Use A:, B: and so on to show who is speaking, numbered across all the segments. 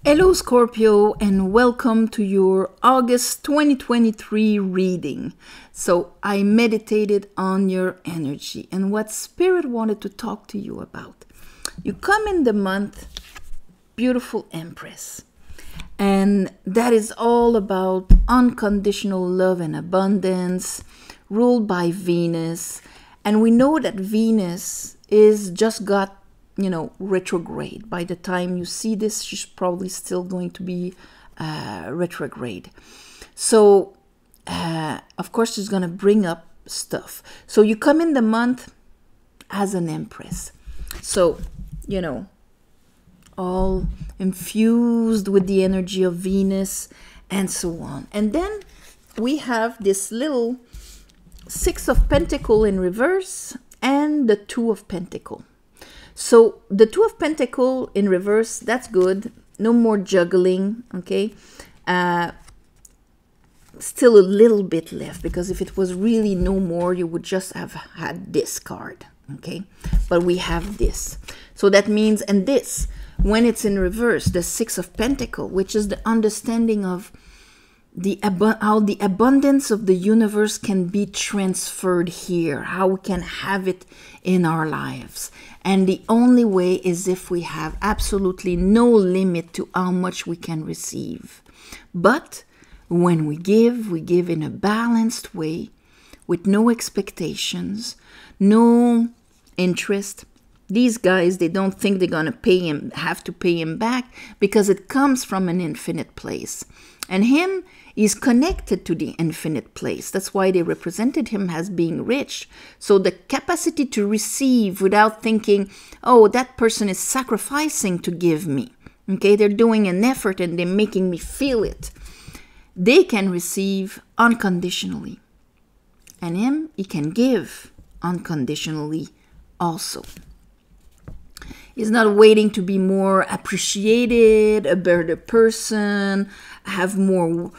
A: Hello, Scorpio, and welcome to your August 2023 reading. So, I meditated on your energy and what Spirit wanted to talk to you about. You come in the month, beautiful Empress, and that is all about unconditional love and abundance, ruled by Venus. And we know that Venus is just got retrograde. By the time you see this, she's probably still going to be retrograde. So, of course, she's going to bring up stuff. So you come in the month as an Empress. So, all infused with the energy of Venus and so on. And then we have this little Six of Pentacles in reverse and the Two of Pentacles. So the Two of Pentacles in reverse, that's good. No more juggling, okay? Still a little bit left, because if it was really no more, you would just have had this card, okay? But we have this. So that means, and this, when it's in reverse, the Six of Pentacles, which is the understanding of how the abundance of the universe can be transferred here, how we can have it in our lives. And the only way is if we have absolutely no limit to how much we can receive. But when we give in a balanced way, with no expectations, no interest. These guys, they don't think they're going to have to pay him back, because it comes from an infinite place. And him is connected to the infinite place. That's why they represented him as being rich. So the capacity to receive without thinking, oh, that person is sacrificing to give me. Okay, they're doing an effort and they're making me feel it. They can receive unconditionally. And him, he can give unconditionally also. He's not waiting to be more appreciated, a better person, have more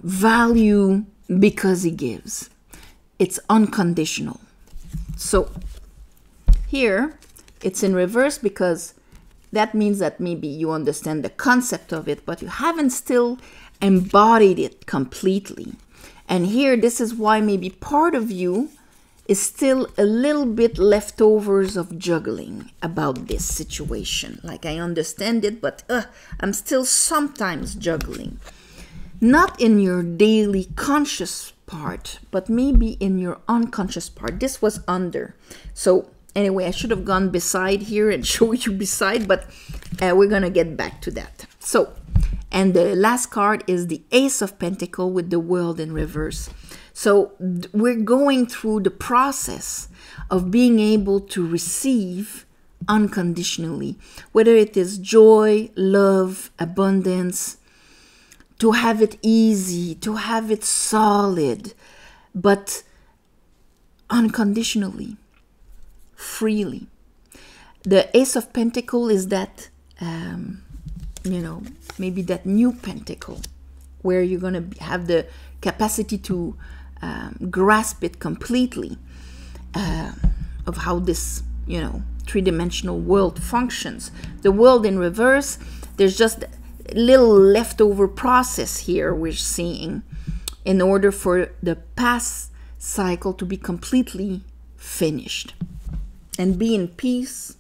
A: value because he gives. It's unconditional. So here it's in reverse, because that means that maybe you understand the concept of it, but you haven't still embodied it completely. And here, this is why maybe part of you is still a little bit leftovers of juggling about this situation. Like, I understand it, but I'm still sometimes juggling. Not in your daily conscious part, but maybe in your unconscious part. This was under. So anyway, I should have gone beside here and show you beside, but we're going to get back to that. So, and the last card is the Ace of Pentacles with the World in reverse. So we're going through the process of being able to receive unconditionally, whether it is joy, love, abundance, to have it easy, to have it solid, but unconditionally, freely. The Ace of Pentacles is that, maybe that new pentacle where you're going to have the capacity to grasp it completely, of how this, three-dimensional world functions. The world in reverse, there's just little leftover process here we're seeing in order for the past cycle to be completely finished and be in peace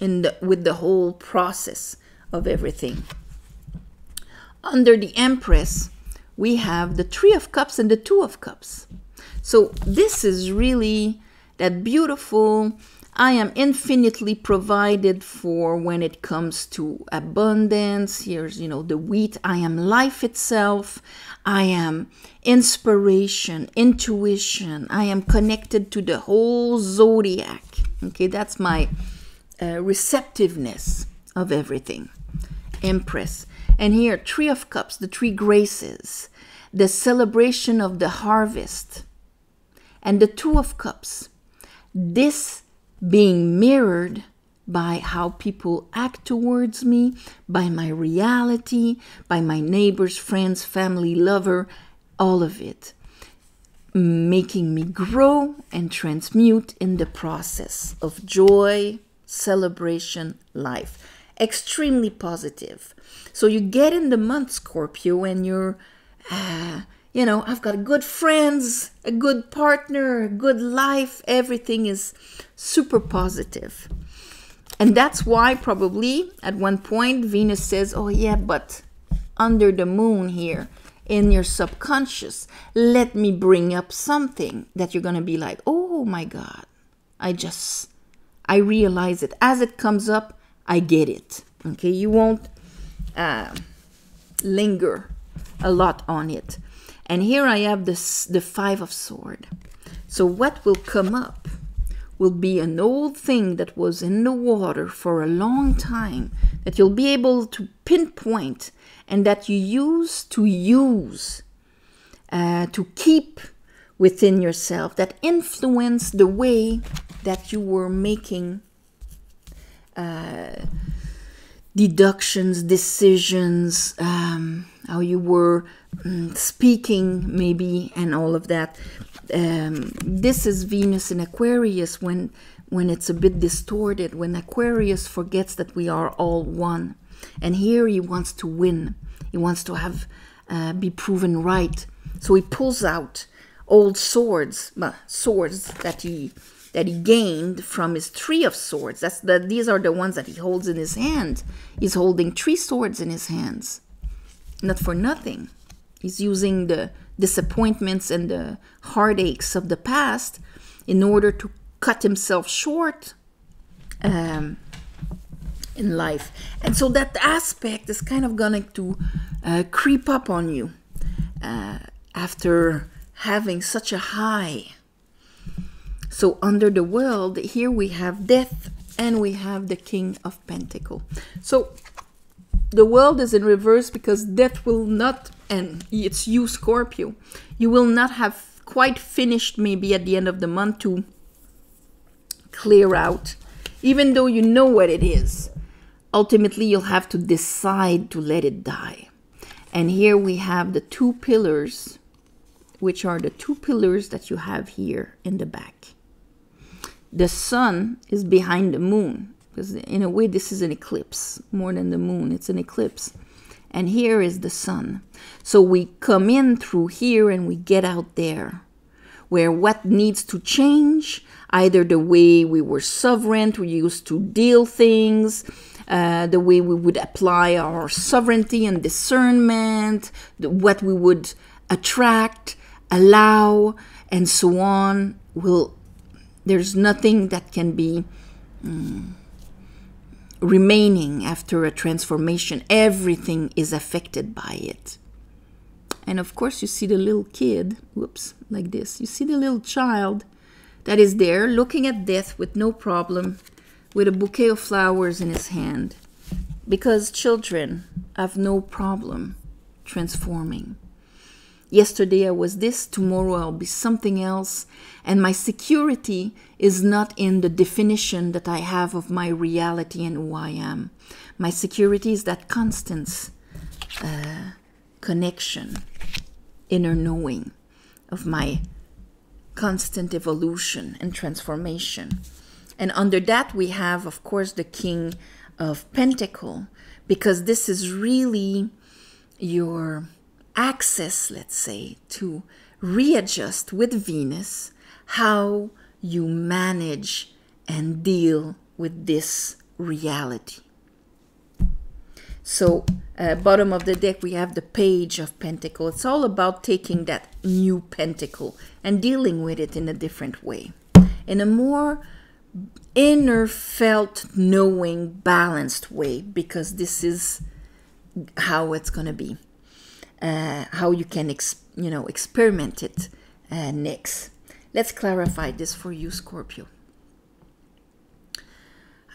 A: with the whole process of everything. Under the Empress, we have the Three of Cups and the Two of Cups. So this is really that beautiful, I am infinitely provided for when it comes to abundance. Here's, the wheat. I am life itself. I am inspiration, intuition. I am connected to the whole zodiac. Okay, that's my receptiveness of everything. Empress. And here, Three of Cups, the three graces, the celebration of the harvest, and the Two of Cups. This being mirrored by how people act towards me, by my reality, by my neighbors, friends, family, lover, all of it, making me grow and transmute in the process of joy, celebration, life. extremely positive. So you get in the month, Scorpio, and you're, you know, I've got good friends, a good partner, a good life. Everything is super positive. And that's why probably at one point Venus says, oh yeah, but under the moon here in your subconscious, let me bring up something that you're going to be like, oh my God, I realize it. As it comes up, I get it. Okay, you won't linger a lot on it. And here I have the Five of Swords. So what will come up will be an old thing that was in the water for a long time, that you'll be able to pinpoint and that you use to keep within yourself, that influence the way that you were making deductions, decisions, how you were speaking maybe, and all of that. This is Venus in Aquarius when it's a bit distorted, when Aquarius forgets that we are all one. And here he wants to win. He wants to have be proven right. So he pulls out old swords, swords that he gained from his Three of Swords. These are the ones that he holds in his hand. He's holding 3 swords in his hands. Not for nothing. He's using the disappointments and the heartaches of the past in order to cut himself short in life. And so that aspect is kind of going to creep up on you after having such a high. So under the world, here we have death and we have the King of Pentacles. So the world is in reverse because death will not, and it's you, Scorpio, you will not have quite finished maybe at the end of the month to clear out, even though you know what it is. Ultimately, you'll have to decide to let it die. And here we have the 2 pillars, which are the 2 pillars that you have here in the back. The sun is behind the moon, because in a way this is an eclipse. More than the moon, it's an eclipse. And here is the sun. So we come in through here and we get out there, where what needs to change, either the way we were sovereign, we used to deal things, the way we would apply our sovereignty and discernment, what we would attract, allow, and so on. There's nothing that can be remaining after a transformation. Everything is affected by it. And of course, you see the little kid, whoops, like this. You see the little child that is there looking at death with no problem, with a bouquet of flowers in his hand. Because children have no problem transforming. Yesterday I was this, tomorrow I'll be something else. And my security is not in the definition that I have of my reality and who I am. My security is that constant connection, inner knowing of my constant evolution and transformation. And under that we have, of course, the King of Pentacles, because this is really your access, let's say, to readjust with Venus how you manage and deal with this reality. So bottom of the deck we have the Page of Pentacles. It's all about taking that new pentacle and dealing with it in a different way, in a more inner felt knowing balanced way, because this is how it's going to be. How you can experiment it next. Let's clarify this for you, Scorpio.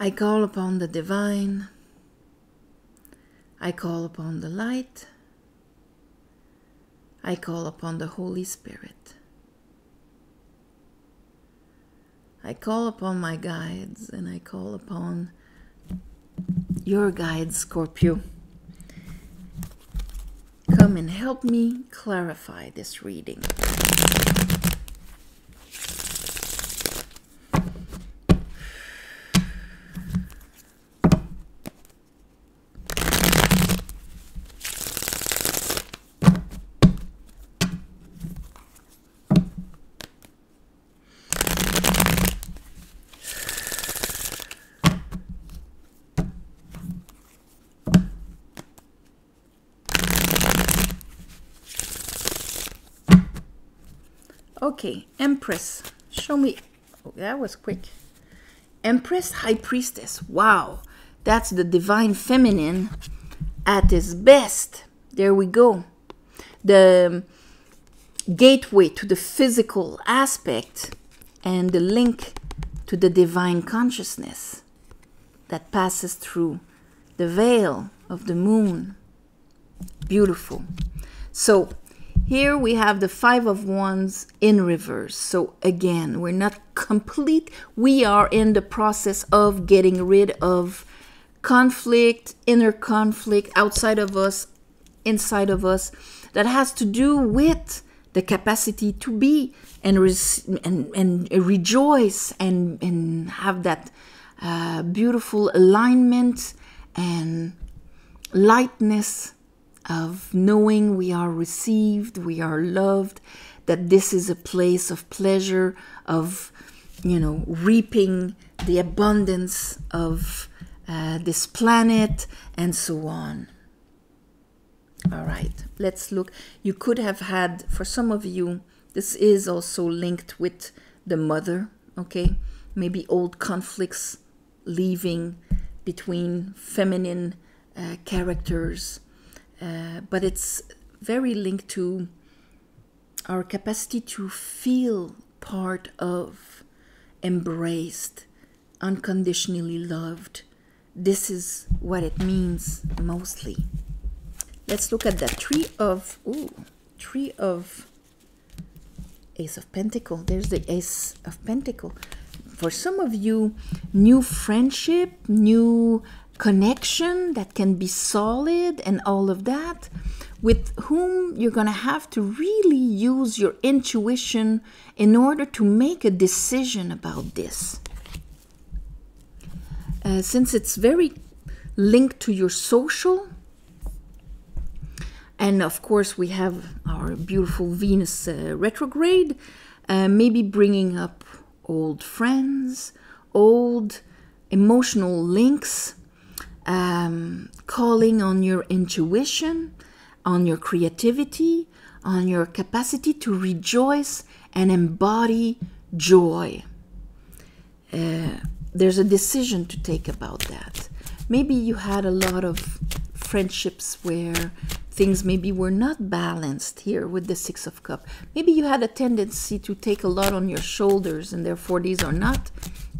A: I call upon the divine. I call upon the light. I call upon the Holy Spirit. I call upon my guides, and I call upon your guides, Scorpio. Come and help me clarify this reading. Okay, Empress. Show me. Oh, that was quick. Empress, High Priestess. Wow. That's the divine feminine at its best. There we go. The gateway to the physical aspect and the link to the divine consciousness that passes through the veil of the moon. Beautiful. So here we have the Five of Wands in reverse. So again, we're not complete. We are in the process of getting rid of conflict, inner conflict outside of us, inside of us, that has to do with the capacity to be and rejoice and have that beautiful alignment and lightness of knowing we are received, we are loved, that this is a place of pleasure, of, you know, reaping the abundance of this planet, and so on. All right, let's look. You could have had, for some of you, this is also linked with the mother, okay? Maybe old conflicts leaving between feminine characters, but it's very linked to our capacity to feel part of, embraced, unconditionally loved. This is what it means mostly. Let's look at that tree of Ace of Pentacle. There's the Ace of Pentacle. For some of you, new friendship, new connection that can be solid and all of that, with whom you're going to have to really use your intuition in order to make a decision about this. Since it's very linked to your social, and of course we have our beautiful Venus retrograde, maybe bringing up old friends, old emotional links, calling on your intuition, on your creativity, on your capacity to rejoice and embody joy. There's a decision to take about that. Maybe you had a lot of friendships where things maybe were not balanced here with the Six of Cups. Maybe you had a tendency to take a lot on your shoulders, and therefore these are not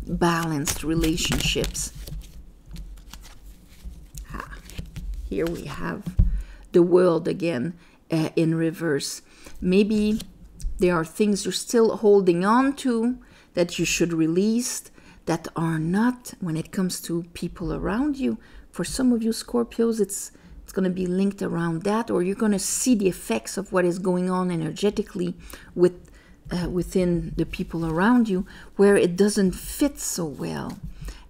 A: balanced relationships. Here we have the World again in reverse. Maybe there are things you're still holding on to that you should release, that are not, when it comes to people around you. For some of you Scorpios, it's going to be linked around that, or you're going to see the effects of what is going on energetically with within the people around you, where it doesn't fit so well.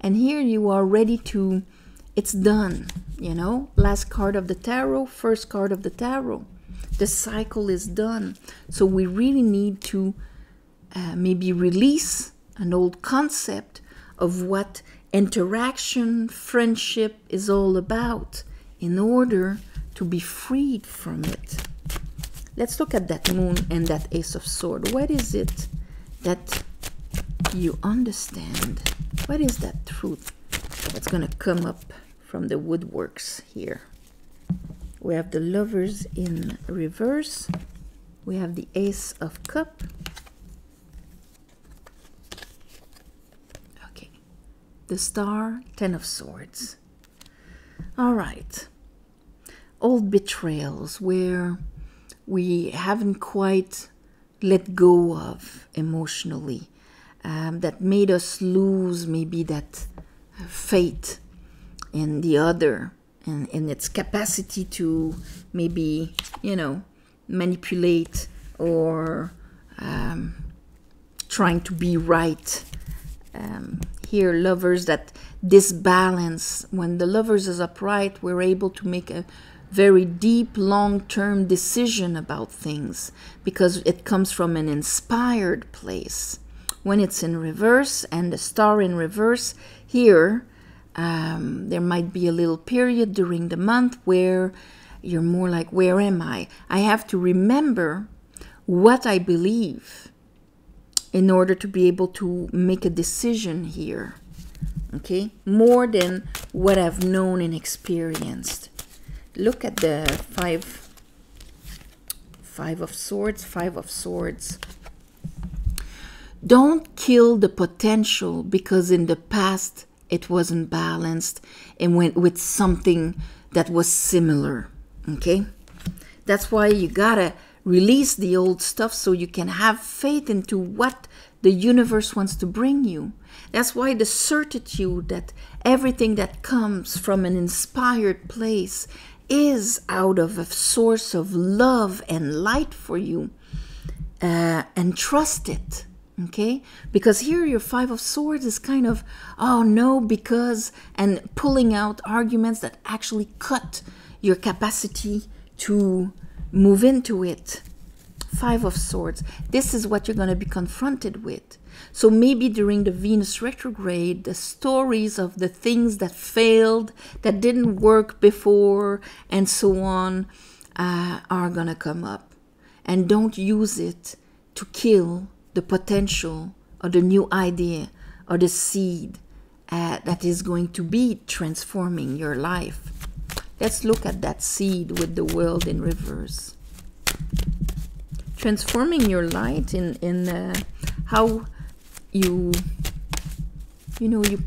A: And here you are ready to, it's done, you know, last card of the tarot, first card of the tarot. The cycle is done. So we really need to maybe release an old concept of what interaction, friendship is all about, in order to be freed from it. Let's look at that moon and that Ace of Swords. What is it that you understand? What is that truth that's going to come up from the woodworks here? We have the Lovers in reverse. We have the Ace of Cups. Okay. The Star, Ten of Swords. All right. Old betrayals where we haven't quite let go of emotionally, that made us lose maybe that faith in the other and in its capacity to maybe, you know, manipulate or trying to be right. Here, Lovers, that this balance, when the Lovers is upright, we're able to make a very deep, long-term decision about things because it comes from an inspired place. When it's in reverse and the Star in reverse, here there might be a little period during the month where you're more like, where am I? I have to remember what I believe in order to be able to make a decision here. Okay, more than what I've known and experienced. Look at the Five of Swords. Don't kill the potential because in the past it wasn't balanced and went with something that was similar. Okay, that's why you gotta release the old stuff so you can have faith into what the universe wants to bring you. That's why the certitude that everything that comes from an inspired place is out of a source of love and light for you, and trust it. Okay, because here your Five of Swords is kind of, oh no, because, and pulling out arguments that actually cut your capacity to move into it. Five of Swords, this is what you're going to be confronted with. So maybe during the Venus retrograde, the stories of the things that failed, that didn't work before, and so on, are going to come up. And don't use it to kill the potential or the new idea or the seed that is going to be transforming your life. Let's look at that seed with the world in reverse. Transforming your light in how you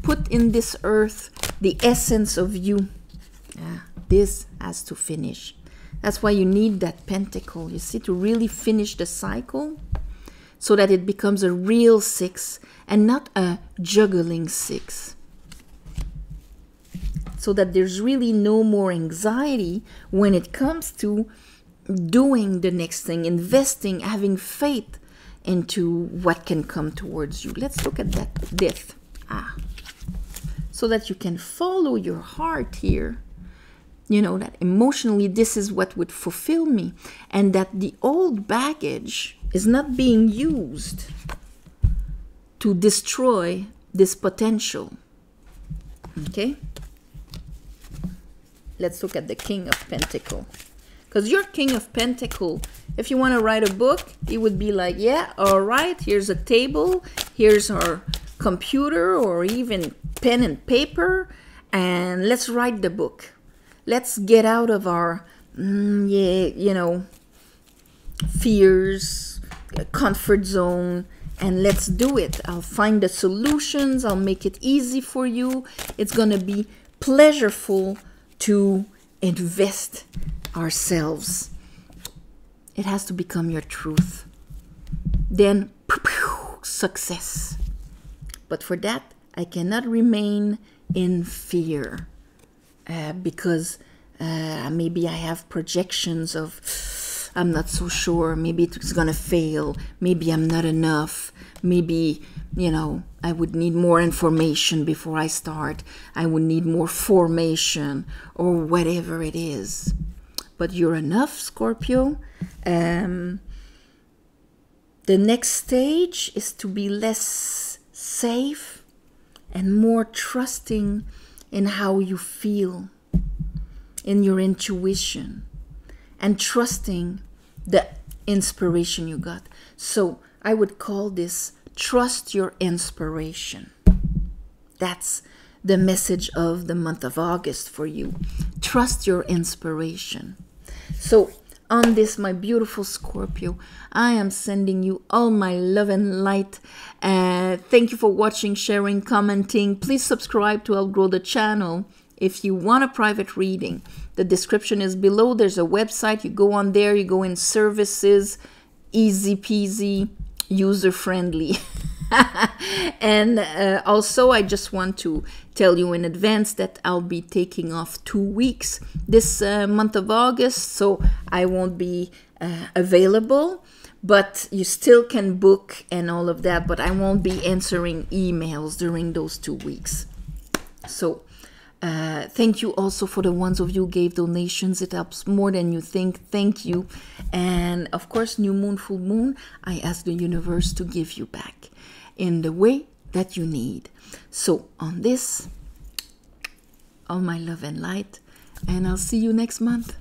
A: put in this earth the essence of you. This has to finish. That's why you need that pentacle, you see, to really finish the cycle, so that it becomes a real 6 and not a juggling 6. So that there's really no more anxiety when it comes to doing the next thing, investing, having faith into what can come towards you. Let's look at that death. So that you can follow your heart here. You know, that emotionally this is what would fulfill me. And that the old baggage is not being used to destroy this potential. Okay? Let's look at the King of Pentacles. Because your King of Pentacles, if you want to write a book, it would be like, yeah, all right, here's a table, here's our computer or even pen and paper, and let's write the book. Let's get out of our, fears, comfort zone, and let's do it. I'll find the solutions. I'll make it easy for you. It's going to be pleasureful to invest ourselves. It has to become your truth. Then, success. But for that, I cannot remain in fear because maybe I have projections of, I'm not so sure, maybe it's gonna fail, maybe I'm not enough, maybe, I would need more information before I start, I would need more formation, or whatever it is. But you're enough, Scorpio. The next stage is to be less safe and more trusting in how you feel, in your intuition, and trusting the inspiration you got. So I would call this trust your inspiration. That's the message of the month of August for you. Trust your inspiration. So on this, my beautiful Scorpio, I am sending you all my love and light. Thank you for watching, sharing, commenting. Please subscribe to help grow the channel. If you want a private reading, the description is below. There's a website. You go on there. You go in services. Easy peasy, user friendly. And also, I just want to tell you in advance that I'll be taking off 2 weeks this month of August, so I won't be available, but you still can book and all of that, but I won't be answering emails during those 2 weeks. So thank you also for the ones of you who gave donations. It helps more than you think. Thank you. And of course, new moon, full moon, I ask the universe to give you back in the way that you need. So on this, all my love and light, and I'll see you next month.